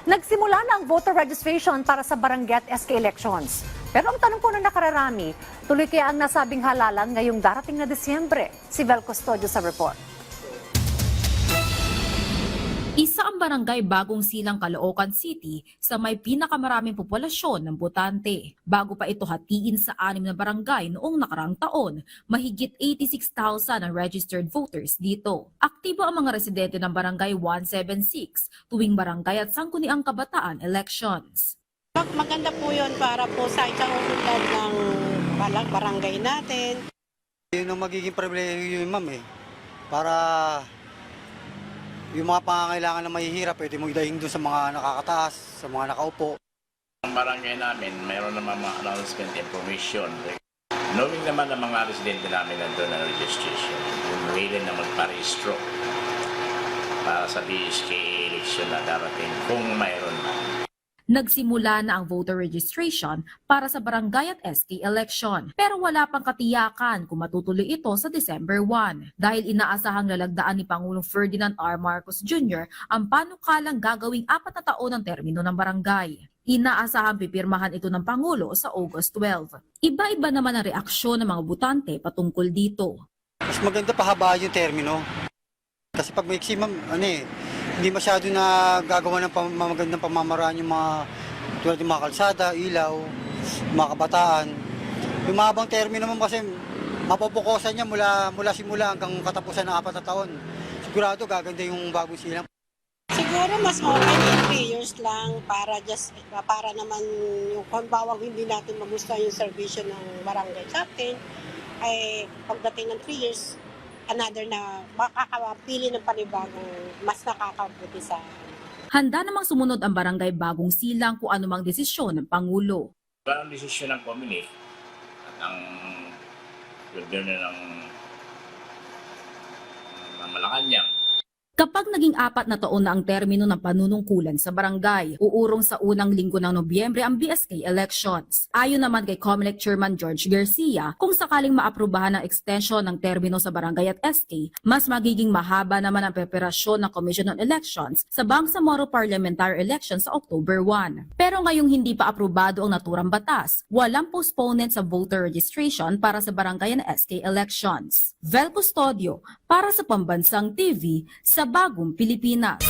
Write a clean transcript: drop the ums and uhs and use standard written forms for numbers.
Nagsimula na ang voter registration para sa barangay at SK elections. Pero ang tanong po na nakararami, tuloy kaya ang nasabing halalan ngayong darating na Disyembre? Si Vel Custodio sa report. Isa ang barangay Bagong Silang, Caloocan City sa may pinakamaraming populasyon ng botante. Bago pa ito hatiin sa 6 na barangay noong nakarang taon, mahigit 86,000 ang registered voters dito. Aktibo ang mga residente ng barangay 176 tuwing barangay at sangguniang kabataan elections. Maganda po yun para po sa ikaunlad ng barangay natin. Yun ang magiging problema yun, ma'am, para yung mga pangangailangan na mahihirap, pwede mo idahin doon sa mga nakakataas, sa mga nakaupo. Ang barangay namin, mayroon naman mga announcement information. Knowing naman ang mga residente namin nandun na registration, willing na magparehistro para sa BSK election na darating kung mayroon na. Nagsimula na ang voter registration para sa barangay at SK election. Pero wala pang katiyakan kung matutuloy ito sa December 1 dahil inaasahang lalagdaan ni Pangulong Ferdinand R. Marcos Jr. ang panukalang gagawing 4 na taon ng termino ng barangay. Inaasahang pipirmahan ito ng Pangulo sa August 12. Iba-iba naman ang reaksyon ng mga botante patungkol dito. Mas maganda pahabaan yung termino. Kasi pag may ma'am, hindi masyado na gagawa ng magandang pamamaraan yung mga tulad ng mga kalsada, ilaw, mga kabataan. Yung mahabang termino naman kasi mapopokosan niya mula simula hanggang katapusan ng 4 na taon. Sigurado gaganda yung Bagong Silang. Siguro mas okay yung 3 years lang para naman yung kung bawang hindi natin magustuhan yung servisyo ng barangay captain, ay pagdating ng 3 years, another na makakapili ng panibagong mas nakakabuti sa Handa namang sumunod ang barangay Bagong Silang kung anumang desisyon ng Pangulo. Ang desisyon ng Comelec at ang gobyerno ng Malacanang. Kapag naging 4 na taon na ang termino ng panunungkulan sa barangay, uurong sa unang linggo ng Nobyembre ang BSK elections. Ayon naman kay Comelec Chairman George Garcia, kung sakaling maaprubahan ng extension ng termino sa barangay at SK, mas magiging mahaba naman ang preparasyon ng Commission on Elections sa Bangsamoro Parliamentary Elections sa October 1. Pero ngayong hindi pa aprobado ang naturang batas, walang postponement sa voter registration para sa barangay at SK elections. Vel Custodio para sa Pambansang TV sa Bagong Pilipinas.